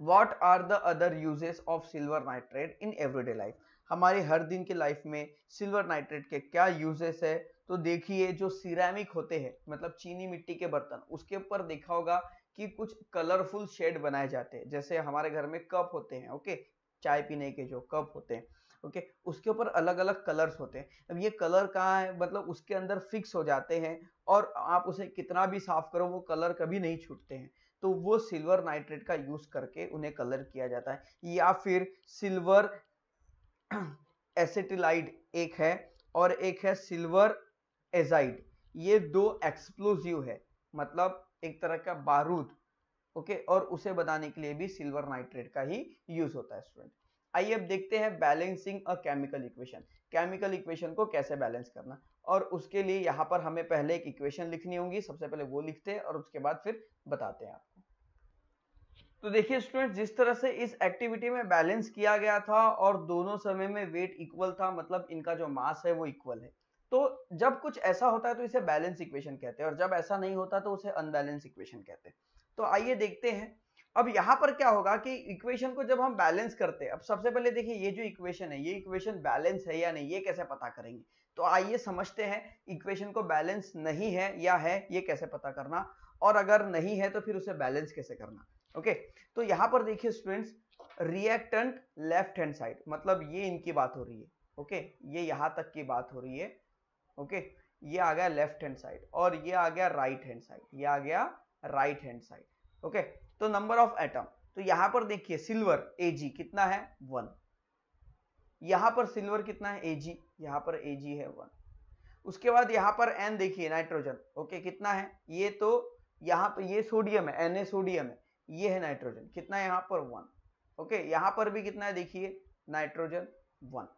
What are the other uses of silver nitrate in everyday life? हमारे हर दिन के लाइफ में सिल्वर नाइट्रेट के क्या यूजेस है? तो देखिए, जो सिरेमिक होते हैं, मतलब चीनी मिट्टी के बर्तन, उसके ऊपर देखा होगा कि कुछ कलरफुल शेड बनाए जाते हैं। जैसे हमारे घर में कप होते हैं, ओके, चाय पीने के जो कप होते हैं, ओके, उसके ऊपर अलग अलग कलर्स होते हैं। अब ये कलर कहाँ है, मतलब उसके अंदर फिक्स हो जाते हैं और आप उसे कितना भी साफ करो वो कलर कभी नहीं छूटते हैं। तो वो सिल्वर नाइट्रेट का यूज करके उन्हें कलर किया जाता है। या फिर सिल्वर एसिटिलाइड एक है और एक है सिल्वर एजाइड। ये दो एक्सप्लोजिव है, मतलब एक तरह का बारूद, ओके, और उसे बनाने के लिए भी सिल्वर नाइट्रेट का ही यूज होता है स्टूडेंट। आइए अब देखते हैं बैलेंसिंग अ केमिकल इक्वेशन। केमिकल इक्वेशन को कैसे बैलेंस करना, और उसके लिए यहाँ पर हमें पहले एक इक्वेशन लिखनी होगी। सबसे पहले वो लिखते हैं और उसके बाद फिर बताते हैं आपको। तो देखिए स्टूडेंट, जिस तरह से इस एक्टिविटी में बैलेंस किया गया था और दोनों समय में वेट इक्वल था, मतलब इनका जो मास है वो इक्वल है। तो जब कुछ ऐसा होता है तो इसे बैलेंस इक्वेशन कहते हैं, और जब ऐसा नहीं होता तो उसे अनबैलेंस इक्वेशन कहते हैं। तो आइए देखते हैं। अब यहाँ पर क्या होगा कि इक्वेशन को जब हम बैलेंस करते हैं, अब सबसे पहले देखिए ये जो इक्वेशन है, ये इक्वेशन बैलेंस है या नहीं, ये कैसे पता करेंगे? तो आइए समझते हैं इक्वेशन को बैलेंस नहीं है या है, ये कैसे पता करना, और अगर नहीं है तो फिर उसे बैलेंस कैसे करना। ओके, तो यहां पर देखिए students, reactant left hand side, मतलब ये इनकी बात हो रही है। ओके, ये यहां तक की बात हो रही है। ओके, ये आ गया लेफ्ट हैंड साइड और ये आ गया राइट हैंड साइड, ये आ गया राइट हैंड साइड। ओके, तो नंबर ऑफ एटम, तो यहां पर देखिए सिल्वर Ag कितना है 1, यहां पर सिल्वर कितना है Ag, यहां पर Ag है 1। उसके बाद यहां पर N देखिए नाइट्रोजन, ओके, कितना है, ये तो यहां पर ये सोडियम है, Na सोडियम है, ये है नाइट्रोजन, कितना है यहाँ पर 1। ओके, यहाँ पर भी कितना है देखिए नाइट्रोजन 1।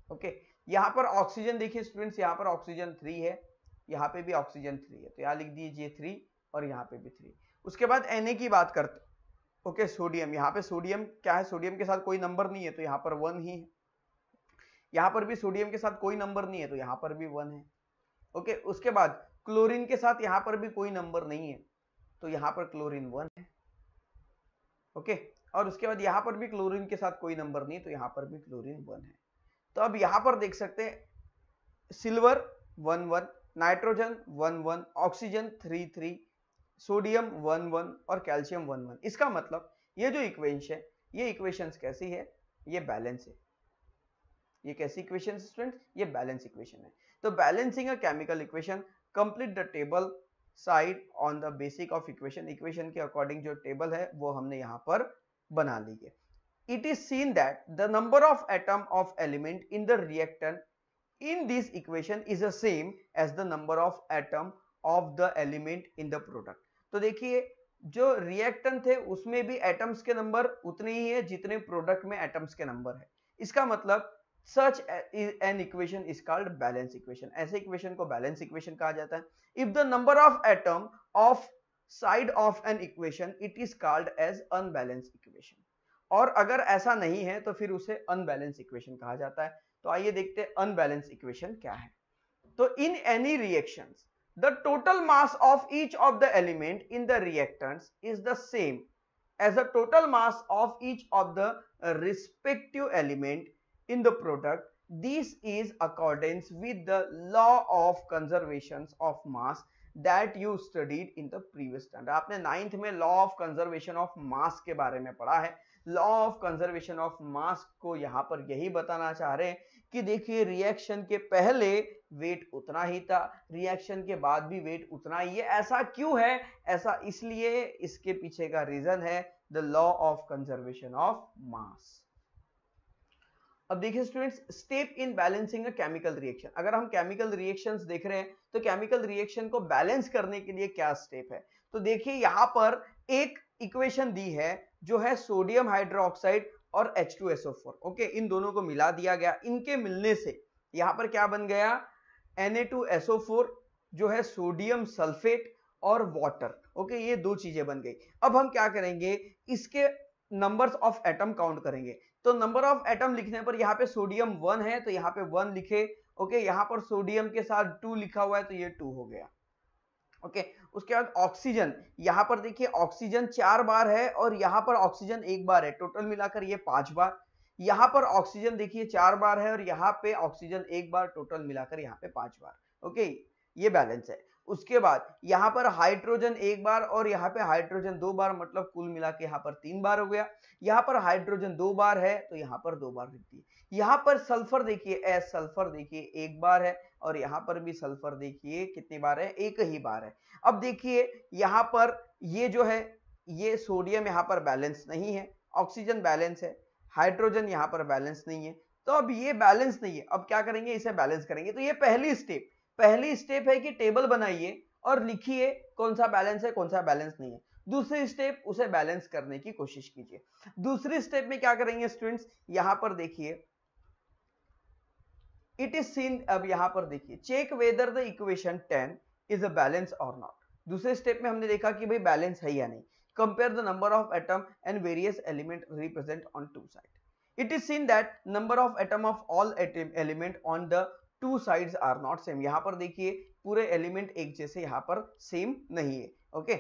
ओके, यहाँ पर ऑक्सीजन देखिए स्टूडेंट्स, यहाँ पर ऑक्सीजन 3 है, यहाँ पे भी ऑक्सीजन 3 है, तो यहाँ लिख दीजिए 3 और यहाँ पे भी 3। उसके बाद Na की बात करते, ओके, सोडियम, यहाँ पे सोडियम क्या है, सोडियम के साथ कोई नंबर नहीं है तो यहाँ पर 1 ही है। यहाँ पर भी सोडियम के साथ कोई नंबर नहीं है तो यहाँ पर भी 1 है। ओके, उसके बाद क्लोरीन के साथ यहाँ पर भी कोई नंबर नहीं है तो यहाँ पर क्लोरीन 1 है। ओके, और उसके बाद यहाँ पर भी क्लोरीन के साथ कोई नंबर नहीं तो यहाँ पर भी क्लोरीन 1 है। तो अब यहाँ पर देख सकते हैं सिल्वर 1 1, नाइट्रोजन 1 1, ऑक्सीजन 3 3, सोडियम 1 1 और कैल्शियम 1 1। इसका मतलब ये जो इक्वेशन है, ये इक्वेशंस कैसी है, ये बैलेंस है। ये कैसी इक्वेशन स्टूडेंट्स, ये बैलेंस इक्वेशन है। तो balancing a chemical equation, complete the table side on the basic of equation. Equation के अकॉर्डिंग जो टेबल है वो हमने यहाँ पर बना ली है। It is seen that the number of atom of element in the reactant in this equation is the same as the number of atom of the element in the product। तो देखिए जो रिएक्टेंट थे उसमें भी atoms के number उतने ही है जितने प्रोडक्ट में एटम्स के नंबर है। इसका मतलब such an equation is called balance equation। ऐसे इक्वेशन को बैलेंस इक्वेशन कहा जाता है। If the number of atom of side of an equation, it is called as unbalanced equation। और अगर ऐसा नहीं है तो फिर उसे अनबैलेंस इक्वेशन कहा जाता है। तो आइए देखते हैं अनबैलेंस इक्वेशन क्या है। तो in any reactions the total mass of each of the element in the reactants is the same as the total mass of each of the respective element in the product। This is accordance with the law of conservation of mass that you studied in the previous standard। आपने 9th में law of conservation of mass के बारे में पढ़ा है। law of conservation of mass को यहाँ पर यही बताना चाह रहे हैं कि देखिए रिएक्शन के पहले वेट उतना ही था, रिएक्शन के बाद भी वेट उतना ही है। ऐसा क्यों है? ऐसा इसलिए, इसके पीछे का रीजन है the law of conservation of mass। अब देखिए students, step in balancing a chemical reaction. अगर हम केमिकल रिएक्शंस देख रहे हैं तो केमिकल रिएक्शन को बैलेंस करने के लिए क्या स्टेप है? तो देखिए यहाँ पर एक इक्वेशन दी है जो है सोडियम हाइड्रोक्साइड और H2SO4। ओके, इन दोनों को मिला दिया गया। इनके मिलने से यहाँ पर क्या बन गया, Na2SO4 जो है सोडियम सल्फेट और वाटर। ओके, ये दो चीजें बन गई। अब हम क्या करेंगे, इसके नंबर्स ऑफ एटम काउंट करेंगे। तो नंबर ऑफ एटम लिखने पर यहाँ पे सोडियम 1 है तो यहाँ पे 1 लिखे। ओके, यहाँ पर सोडियम के साथ 2 लिखा हुआ है तो ये 2 हो गया। ओके, उसके बाद ऑक्सीजन, यहाँ पर देखिए ऑक्सीजन 4 बार है और यहाँ पर ऑक्सीजन 1 बार है, टोटल मिलाकर ये 5 बार। यहाँ पर ऑक्सीजन देखिए 4 बार है और यहाँ पे ऑक्सीजन 1 बार, टोटल मिलाकर यहाँ पे 5 बार। ओके, ये बैलेंस है। उसके बाद यहाँ पर हाइड्रोजन 1 बार और यहाँ पे हाइड्रोजन 2 बार, मतलब कुल मिला के यहाँ पर 3 बार हो गया। यहाँ पर हाइड्रोजन 2 बार है तो यहाँ पर 2 बार लिखती है। यहाँ पर सल्फर देखिए, एस सल्फर देखिए 1 बार है और यहाँ पर भी सल्फर देखिए कितनी बार है, 1 ही बार है। अब देखिए यहाँ पर ये जो है, ये सोडियम यहाँ पर बैलेंस नहीं है, ऑक्सीजन बैलेंस है, हाइड्रोजन यहाँ पर बैलेंस नहीं है। तो अब ये बैलेंस नहीं है, अब क्या करेंगे, इसे बैलेंस करेंगे। तो ये पहली स्टेप है कि टेबल बनाइए और लिखिए कौन सा बैलेंस है कौन सा बैलेंस नहीं है। दूसरी स्टेप, उसे बैलेंस करने की कोशिश कीजिए। दूसरी स्टेप में क्या करेंगे स्टूडेंट्स, यहां पर देखिए इट इज सीन, अब यहां पर देखिए check whether the equation 10 is a balance और नॉट। दूसरे स्टेप में हमने देखा कि भाई बैलेंस है या नहीं। Compare the number of atom and various element represent on two side. It is seen that number of atom of all element on the two sides are not same. यहां पर देखिए पूरे एलिमेंट एक जैसे यहां पर सेम नहीं है। ओके,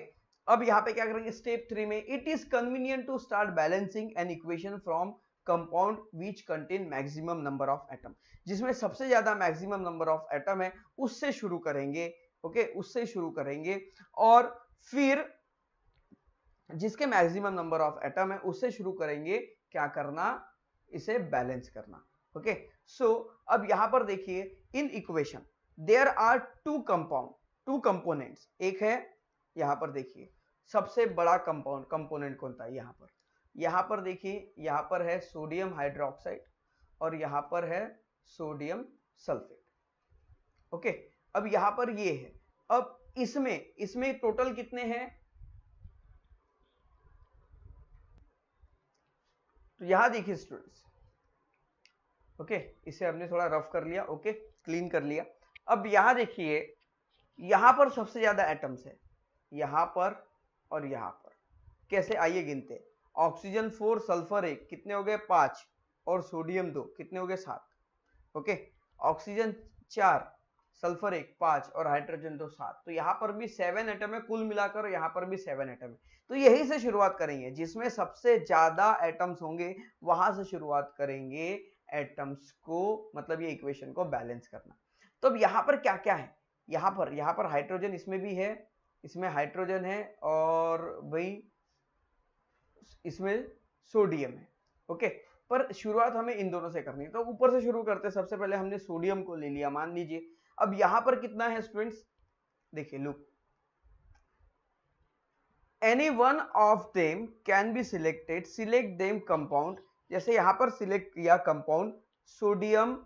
अब यहां पे क्या करेंगे स्टेप 3 में, it is convenient to start balancing an equation from compound which contain maximum number of atom. जिसमें सबसे ज्यादा मैक्सिमम नंबर ऑफ एटम है उससे शुरू करेंगे। ओके, उससे शुरू करेंगे और फिर जिसके मैक्सिमम नंबर ऑफ एटम है उससे शुरू करेंगे क्या करना, इसे बैलेंस करना। ओके, सो अब यहां पर देखिए in equation there are two components. एक है यहां पर देखिए सबसे बड़ा कंपोनेंट कौन था, यहां पर देखिए यहां पर है सोडियम हाइड्रोक्साइड और यहां पर है सोडियम सल्फेट। ओके, अब यहां पर ये है। अब इसमें टोटल कितने हैं, तो यहां देखिए स्टूडेंट्स। ओके, इसे हमने थोड़ा रफ कर लिया, ओके क्लीन कर लिया। अब यहां देखिए यहां पर सबसे ज्यादा एटम्स है, यहां पर और यहां पर। कैसे, आइए गिनते। ऑक्सीजन 4, सल्फर 1, कितने हो गए 5 और सोडियम 2, कितने हो गए 7। ओके, ऑक्सीजन 4, सल्फर 1, 5 और हाइड्रोजन 2, 7। तो यहां पर भी 7 एटम है कुल मिलाकर, यहां पर भी 7 एटम है। तो यही से शुरुआत करेंगे, जिसमें सबसे ज्यादा एटम्स होंगे वहां से शुरुआत करेंगे एटम्स को, मतलब ये इक्वेशन को बैलेंस करना। तो अब यहां पर क्या क्या है, यहां पर हाइड्रोजन इसमें भी है, इसमें हाइड्रोजन है और भाई इसमें सोडियम है। ओके, पर शुरुआत हमें इन दोनों से करनी है। तो ऊपर से शुरू करते हैं। सबसे पहले हमने सोडियम को ले लिया, मान लीजिए। अब यहां पर कितना है स्टूडेंट्स, देखिए look, any one of them can be selected, select them compound. जैसे यहां पर सिलेक्ट किया compound sodium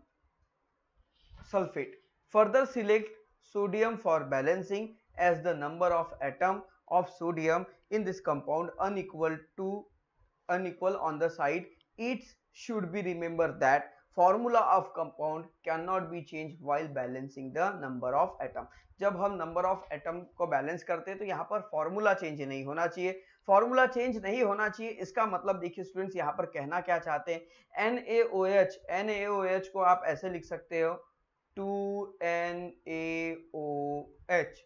sulphate, further select sodium for balancing as the number of atom of sodium in this compound unequal on the side. It should be remember that formula of compound cannot be changed while balancing the number of atom. जब हम number of atom को balance करते हैं तो यहाँ पर formula change नहीं होना चाहिए। फॉर्मूला चेंज नहीं होना चाहिए, इसका मतलब देखिए स्टूडेंट्स यहाँ पर कहना क्या चाहते हैं, NaOH को आप ऐसे लिख सकते हो 2NaOH।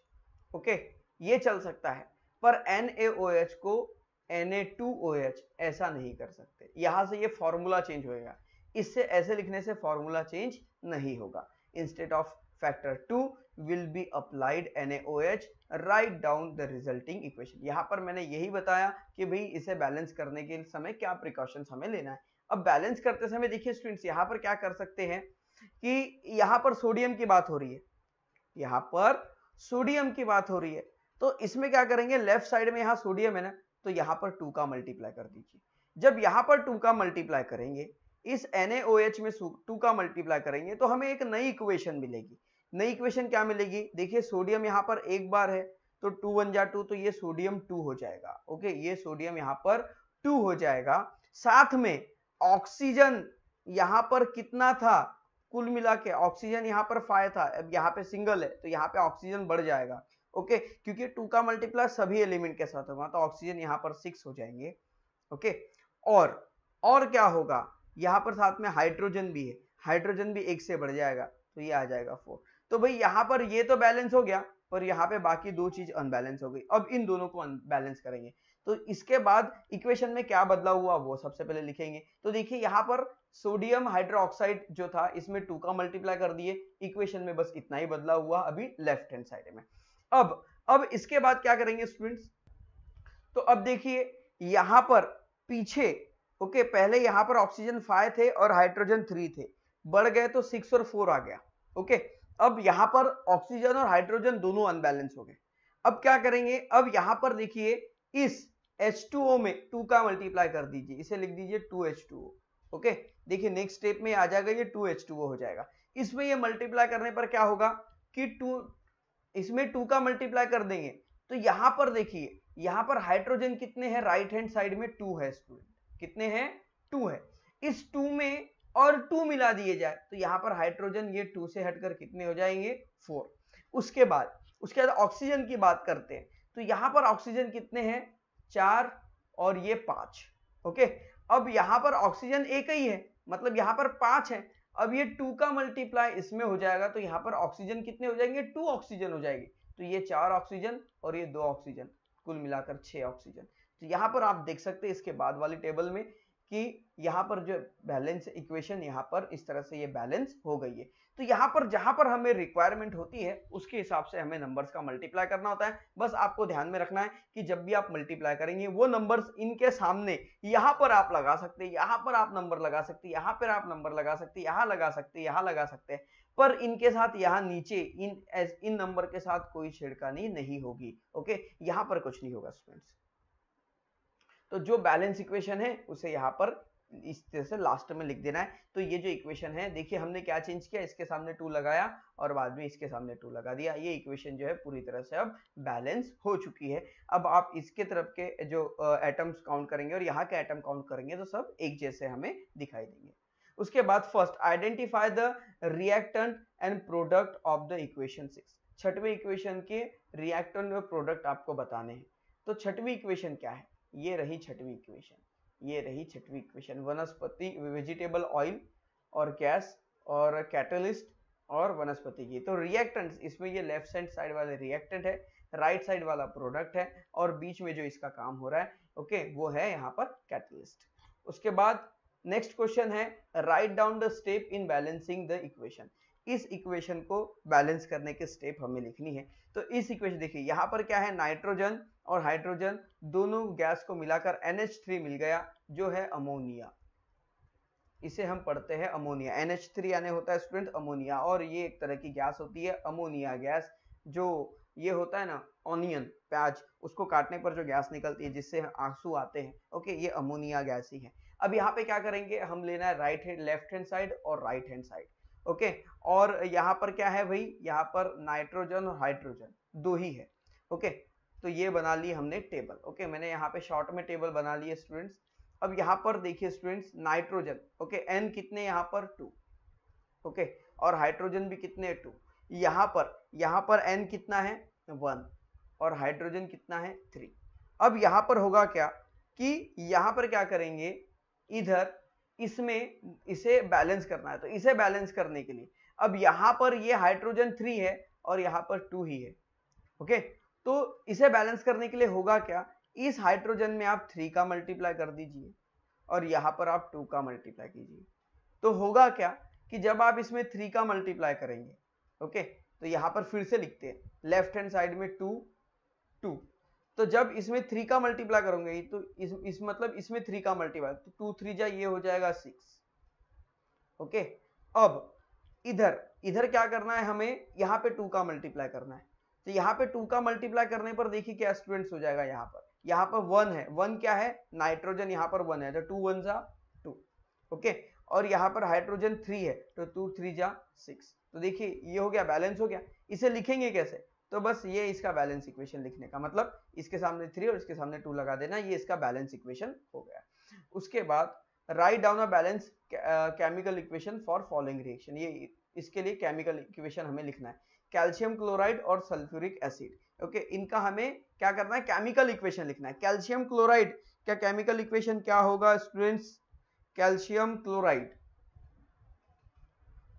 ओके, ये चल सकता है, पर NaOH को Na2OH ऐसा नहीं कर सकते। यहां से ये फॉर्मूला चेंज होएगा, इससे ऐसे लिखने से फॉर्मूला चेंज नहीं होगा। Instead of factor 2 will be applied NaOH, write down the resulting equation. यहां पर मैंने यही बताया कि भाई इसे बैलेंस करने के समय क्या प्रिकॉशंस हमें लेना है। अब बैलेंस करते समय देखिए स्टूडेंट्स यहां पर क्या कर सकते हैं कि यहां पर सोडियम की बात हो रही है, यहां पर सोडियम की बात हो रही है, तो इसमें क्या करेंगे, लेफ्ट साइड में यहां सोडियम है ना, तो यहां पर 2 का मल्टीप्लाई कर दीजिए। जब यहां पर 2 का मल्टीप्लाई करेंगे, इस NaOH में 2 का मल्टीप्लाई करेंगे तो हमें एक नई इक्वेशन मिलेगी। नई इक्वेशन क्या मिलेगी, देखिए सोडियम यहां पर 1 बार है तो 2 1 जा 2, तो ये सोडियम 2 हो जाएगा। ओके, ये सोडियम यहां पर 2 हो जाएगा। साथ में ऑक्सीजन यहां पर कितना था, कुल मिला के ऑक्सीजन यहाँ पर 5 था, अब यहाँ पे सिंगल है तो यहाँ पे ऑक्सीजन बढ़ जाएगा। ओके, क्योंकि 2 का मल्टीप्लाई सभी एलिमेंट के साथ होगा तो ऑक्सीजन यहाँ पर 6 हो जाएंगे। ओके, और क्या होगा, यहाँ पर साथ में हाइड्रोजन भी है, हाइड्रोजन भी 1 से बढ़ जाएगा तो ये आ जाएगा 4। तो भाई यहाँ पर ये तो बैलेंस हो गया और यहाँ पे बाकी दो चीज अनबैलेंस हो गई। अब इन दोनों को अनबैलेंस करेंगे तो इसके बाद इक्वेशन में क्या बदलाव हुआ वो सबसे पहले लिखेंगे। तो देखिए यहाँ पर सोडियम हाइड्रोक्साइड जो था इसमें 2 का मल्टीप्लाई कर दिए, इक्वेशन में बस इतना ही बदलाव हुआ अभी लेफ्ट हैंड साइड में। अब इसके बाद क्या करेंगे स्टूडेंट्स, तो अब देखिए यहां पर पीछे ओके पहले यहां पर ऑक्सीजन 5 थे और हाइड्रोजन 3 थे, बढ़ गए तो 6 और 4 आ गया। ओके अब यहां पर ऑक्सीजन और हाइड्रोजन दोनों अनबैलेंस हो गए। अब क्या करेंगे, अब यहां पर देखिए इस H2O में 2 का मल्टीप्लाई कर दीजिए, इसे लिख दीजिए 2H2O। ओके देखिए नेक्स्ट स्टेप में आ जाएगा ये 2H2O हो जाएगा। इसमें ये मल्टीप्लाई करने पर क्या होगा कि 2 इसमें 2 का मल्टीप्लाई कर देंगे तो यहां पर देखिए यहां पर हाइड्रोजन कितने हैं, राइट हैंड साइड में 2 है स्टूडेंट, कितने हैं 2 है। इस 2 में और 2 मिला दिए जाए तो यहां पर हाइड्रोजन ये 2 से हटकर कितने हो जाएंगे 4। उसके बाद ऑक्सीजन की बात करते हैं तो यहां पर ऑक्सीजन कितने हैं 4 और ये 5। ओके अब यहां पर ऑक्सीजन एक ही है मतलब यहां पर 5 है। अब ये 2 का मल्टीप्लाई इसमें हो जाएगा तो यहां पर ऑक्सीजन कितने हो जाएंगे 2 ऑक्सीजन हो जाएंगे, तो ये 4 ऑक्सीजन और ये 2 ऑक्सीजन, कुल मिलाकर 6 ऑक्सीजन। तो यहां पर आप देख सकते हैं इसके बाद वाली टेबल में कि यहां पर जो बैलेंस इक्वेशन यहां पर इस तरह से ये बैलेंस हो गई है। तो यहां पर जहां पर हमें रिक्वायरमेंट होती है उसके हिसाब से हमें नंबर्स का मल्टीप्लाई करना होता है। बस आपको ध्यान में रखना है कि जब भी आप मल्टीप्लाई करेंगे वो नंबर्स इनके सामने यहां पर आप लगा सकते हैं, यहां पर आप नंबर लगा सकते हैं, यहां पर आप नंबर लगा सकते हैं, यहां लगा सकते हैं, यहां लगा सकते हैं, पर इनके साथ यहां नीचे इन नंबर के साथ कोई छेड़खानी नहीं होगी। ओके यहां पर कुछ नहीं होगा स्टूडेंट्स। तो जो बैलेंस इक्वेशन है उसे यहाँ पर इस तरह से लास्ट में लिख देना है। तो ये जो इक्वेशन है देखिए हमने क्या चेंज किया, इसके सामने 2 लगाया और बाद में इसके सामने 2 लगा दिया। ये इक्वेशन जो है पूरी तरह से अब बैलेंस हो चुकी है। अब आप इसके तरफ के जो एटम्स काउंट करेंगे और यहाँ के एटम काउंट करेंगे तो सब एक जैसे हमें दिखाई देंगे। उसके बाद first identify the reactant and product of the equation 6। छठवीं इक्वेशन के रिएक्टेंट और प्रोडक्ट आपको बताने हैं। तो छठवीं इक्वेशन क्या है, ये रही छठवीं इक्वेशन, ये रही छठवीं इक्वेशन। वनस्पति वेजिटेबल ऑयल और गैस और कैटलिस्ट और वनस्पति की। तो रिएक्टेंट्स इसमें ये लेफ्ट हैंड साइड वाले रिएक्टेंट है, राइट साइड वाला प्रोडक्ट है और बीच में जो इसका काम हो रहा है ओके वो है यहाँ पर कैटलिस्ट। उसके बाद नेक्स्ट क्वेश्चन है write down the step in balancing the equation. इस इक्वेशन को बैलेंस करने के स्टेप हमें लिखनी है। तो इस इक्वेशन देखिए यहाँ पर क्या है, नाइट्रोजन और हाइड्रोजन दोनों गैस को मिलाकर NH3 मिल गया जो है अमोनिया। इसे हम पढ़ते हैं अमोनिया। NH3 यानी होता है स्टूडेंट अमोनिया और ये एक तरह की गैस होती है अमोनिया गैस। जो ये होता है ना ऑनियन प्याज, उसको काटने पर जो गैस निकलती है जिससे आंसू आते हैं ओके ये अमोनिया गैस ही है। अब यहाँ पे क्या करेंगे, हम लेना है right hand left hand side और राइट हैंड साइड ओके। और यहाँ पर क्या है भाई, यहाँ पर नाइट्रोजन और हाइड्रोजन दो ही है ओके। तो ये बना ली हमने टेबल ओके, मैंने यहाँ पे शॉर्ट में टेबल बना ली है स्टूडेंट्स। अब यहाँ पर देखिए स्टूडेंट्स नाइट्रोजन ओके N कितने यहाँ पर 2 ओके और हाइड्रोजन भी कितने 2। यहाँ पर N कितना है 1 और हाइड्रोजन कितना है 3। अब यहाँ पर होगा क्या कि यहाँ पर क्या करेंगे, इधर इसमें इसे बैलेंस करना है। तो इसे बैलेंस करने के लिए अब यहाँ पर ये हाइड्रोजन 3 है और यहाँ पर 2 ही है ओके। तो इसे बैलेंस करने के लिए होगा क्या, इस हाइड्रोजन में आप 3 का मल्टीप्लाई कर दीजिए और यहाँ पर आप 2 का मल्टीप्लाई कीजिए। तो होगा क्या कि जब आप इसमें 3 का मल्टीप्लाई करेंगे ओके, तो यहाँ पर फिर से लिखते हैं लेफ्ट हैंड साइड में 2 2। तो जब इसमें 3 का मल्टीप्लाई करोगे तो इस मतलब इसमें 3 का मल्टीप्लाई तो 2 3 जा ये हो जाएगा 6 ओके। अब इधर क्या करना है, हमें यहाँ पे 2 का मल्टीप्लाई करना है। तो यहाँ पे 2 का मल्टीप्लाई करने पर देखिए क्या स्टूडेंट्स हो जाएगा, यहाँ पर 1 है, 1 क्या है नाइट्रोजन, यहाँ पर 1 है तो 2 1 जा 2 ओके। और यहाँ पर हाइड्रोजन 3 है तो 2 3 जा 6। तो देखिए ये हो गया, बैलेंस हो गया। इसे लिखेंगे कैसे, तो बस ये इसका बैलेंस इक्वेशन लिखने का मतलब इसके सामने 3 और इसके सामने 2 लगा देना, ये इसका बैलेंस इक्वेशन हो गया। उसके बाद write down a balance chemical equation for following reaction. ये इसके लिए केमिकल इक्वेशन हमें लिखना है, कैल्शियम क्लोराइड और सल्फ्यूरिक एसिड ओके। इनका हमें क्या करना है, केमिकल इक्वेशन लिखना है। कैल्शियम क्लोराइड का केमिकल इक्वेशन क्या होगा स्टूडेंट्स, कैल्शियम क्लोराइड।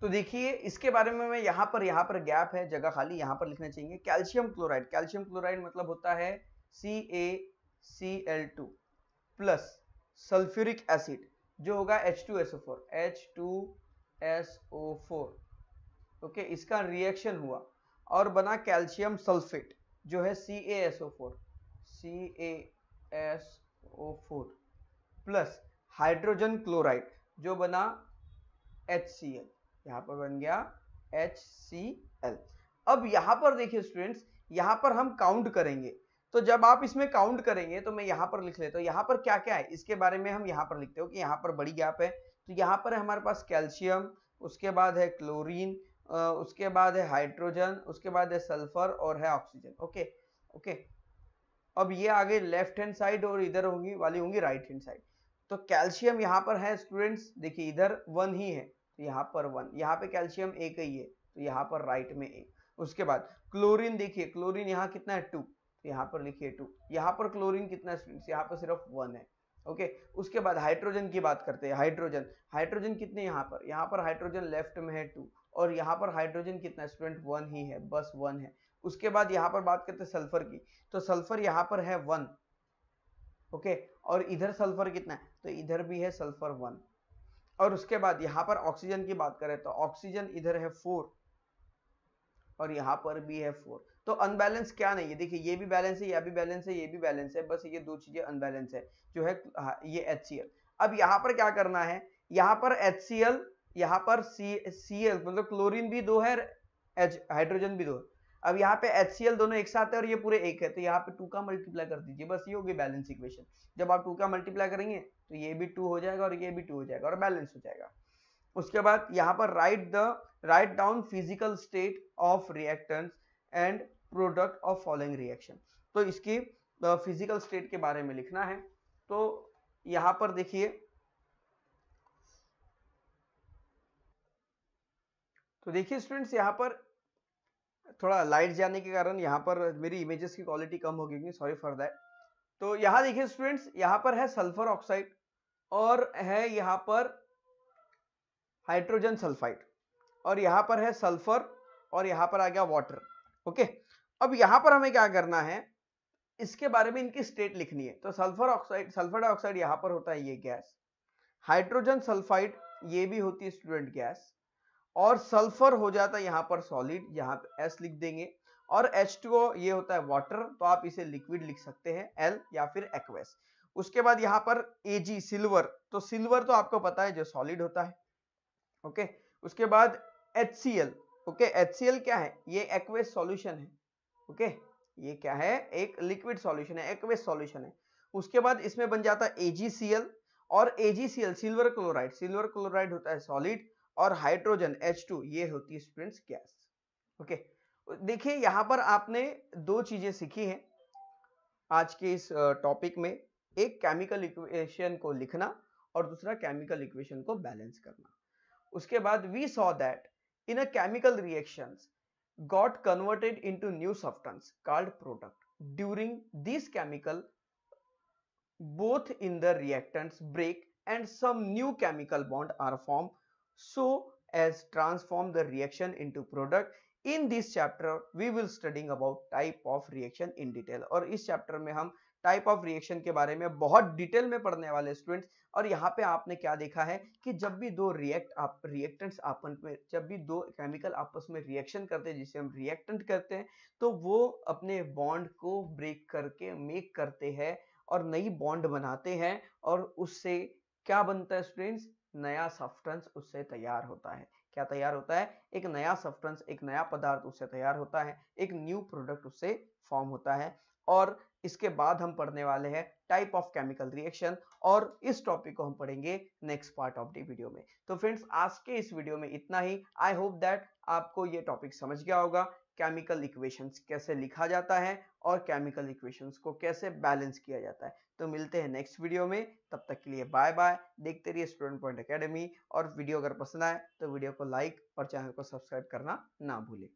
तो देखिए इसके बारे में मैं यहां पर गैप है, जगह खाली, यहां पर लिखना चाहिए कैल्शियम क्लोराइड। कैल्शियम क्लोराइड मतलब होता है CaCl2 प्लस सल्फ्यूरिक एसिड जो होगा H2SO4। ओके, इसका रिएक्शन हुआ और बना कैल्शियम सल्फेट जो है CaSO4 प्लस हाइड्रोजन क्लोराइड जो बना HCl, यहां पर बन गया HCl। अब यहां पर देखिए स्टूडेंट्स, यहां पर हम काउंट करेंगे, तो जब आप इसमें काउंट करेंगे तो मैं यहां पर लिख लेता हूं यहां पर क्या क्या है इसके बारे में हम यहां पर लिखते हो कि यहां पर बड़ी गैप है। तो यहां पर है हमारे पास कैल्शियम, उसके बाद है क्लोरीन, उसके बाद है हाइड्रोजन, उसके बाद है सल्फर और है ऑक्सीजन। ओके ओके, अब ये आगे लेफ्ट हैंड साइड और इधर होंगी राइट हैंड साइड। तो कैल्शियम यहाँ पर है स्टूडेंट्स, देखिए इधर 1 ही है तो यहाँ पर 1, यहाँ पे कैल्शियम एक ही है तो यहाँ पर राइट में एक। उसके बाद क्लोरीन, देखिए क्लोरीन यहाँ कितना है 2, तो यहाँ पर लिखिए 2। यहाँ पर क्लोरीन कितना है स्टूडेंट्स, यहाँ पर सिर्फ 1 है। ओके, उसके बाद हाइड्रोजन की बात करते हैं। हाइड्रोजन, हाइड्रोजन कितने यहाँ पर हाइड्रोजन लेफ्ट में है 2 और यहाँ पर हाइड्रोजन कितना स्टूडेंट 1 ही है, बस 1 है। उसके बाद यहाँ पर बात करते हैं सल्फर की, तो सल्फर यहाँ पर है 1। ओके, और इधर सल्फर कितना है, तो इधर भी है सल्फर 1। और उसके बाद यहाँ पर ऑक्सीजन की बात करें तो ऑक्सीजन इधर है 4 और यहाँ पर भी है 4। तो अनबैलेंस क्या नहीं है, देखिए ये भी बैलेंस है, ये भी बैलेंस है, ये भी बैलेंस है, बस ये दो चीजें अनबैलेंस है जो है ये HCl। अब यहाँ पर क्या करना है, यहाँ पर HCl, यहाँ पर Cl मतलब क्लोरीन भी 2 है, हाइड्रोजन भी 2 है। अब यहाँ पे HCl दोनों एक साथ है और ये पूरे एक है, तो यहाँ पे 2 का मल्टीप्लाई कर दीजिए, बस ये होगी बैलेंस इक्वेशन। जब आप 2 का मल्टीप्लाई करेंगे तो ये भी 2 हो जाएगा और ये भी 2 हो जाएगा और बैलेंस हो जाएगा। उसके बाद यहाँ पर write down physical state of reactants and product of following reaction. तो इसकी फिजिकल स्टेट के बारे में लिखना है। तो यहाँ पर देखिए, तो देखिए स्टूडेंट्स, यहाँ पर थोड़ा लाइट जाने के कारण यहाँ पर मेरी इमेजेस की क्वालिटी कम हो गई, सॉरी फॉर दैट। तो यहाँ देखिए स्टूडेंट्स, यहाँ पर है सल्फर ऑक्साइड और है यहाँ पर हाइड्रोजन सल्फाइड और यहाँ पर है सल्फर और यहाँ पर आ गया वाटर। ओके, अब यहाँ पर हमें क्या करना है, इसके बारे में इनकी स्टेट लिखनी है। तो सल्फर डाइऑक्साइड यहाँ पर होता है ये गैस, हाइड्रोजन सल्फाइड ये भी होती है स्टूडेंट गैस, और सल्फर हो जाता है यहाँ पर सॉलिड, यहाँ पे S लिख देंगे, और H2O ये होता है वाटर, तो आप इसे लिक्विड लिख सकते हैं L या फिर एक्वस। उसके बाद यहाँ पर Ag सिल्वर, तो सिल्वर तो आपको पता है जो सॉलिड होता है। ओके, उसके बाद HCl। ओके, HCl क्या है, ये एक्वस सॉल्यूशन है। ओके, ये क्या है, एक लिक्विड सॉल्यूशन है, एक्वस सॉल्यूशन है। उसके बाद इसमें बन जाता है AgCl, और AgCl सिल्वर क्लोराइड होता है सॉलिड, और हाइड्रोजन H2 ये होती है स्टूडेंट्स गैस। ओके, देखिए यहां पर आपने दो चीजें सीखी हैं आज के इस टॉपिक में, एक केमिकल इक्वेशन को लिखना और दूसरा केमिकल इक्वेशन को बैलेंस करना। उसके बाद we saw that in a chemical reactions got converted into new substance called product. During this chemical, both in the reactants break and some new chemical bond are formed so as transform the reaction into product. In this chapter we will studying about type of reaction in detail, और इस chapter में हम type of reaction के बारे में बहुत detail में पढ़ने वाले स्टूडेंट्स। और यहाँ पे आपने क्या देखा है कि जब भी दो रिएक्टेंट्स आपस में, जब भी दो केमिकल आपस में रिएक्शन करते हैं जिसे हम रिएक्टेंट करते हैं, तो वो अपने बॉन्ड को ब्रेक करके मेक करते हैं और नई बॉन्ड बनाते हैं, और उससे क्या बनता है स्टूडेंट्स, नया सब्सटेंस उससे तैयार होता है। क्या तैयार होता है, एक नया सब्सटेंस, एक नया पदार्थ उससे तैयार होता है, एक न्यू प्रोडक्ट उससे फॉर्म होता है। और इसके बाद हम पढ़ने वाले हैं टाइप ऑफ केमिकल रिएक्शन, और इस टॉपिक को हम पढ़ेंगे next part of the video में। तो फ्रेंड्स, आज के इस वीडियो में इतना ही। आई होप दैट आपको ये टॉपिक समझ गया होगा, केमिकल इक्वेशंस कैसे लिखा जाता है और केमिकल इक्वेशंस को कैसे बैलेंस किया जाता है। तो मिलते हैं नेक्स्ट वीडियो में, तब तक के लिए बाय बाय। देखते रहिए स्टूडेंट पॉइंट एकेडमी, और वीडियो अगर पसंद आए तो वीडियो को लाइक और चैनल को सब्सक्राइब करना ना भूलें।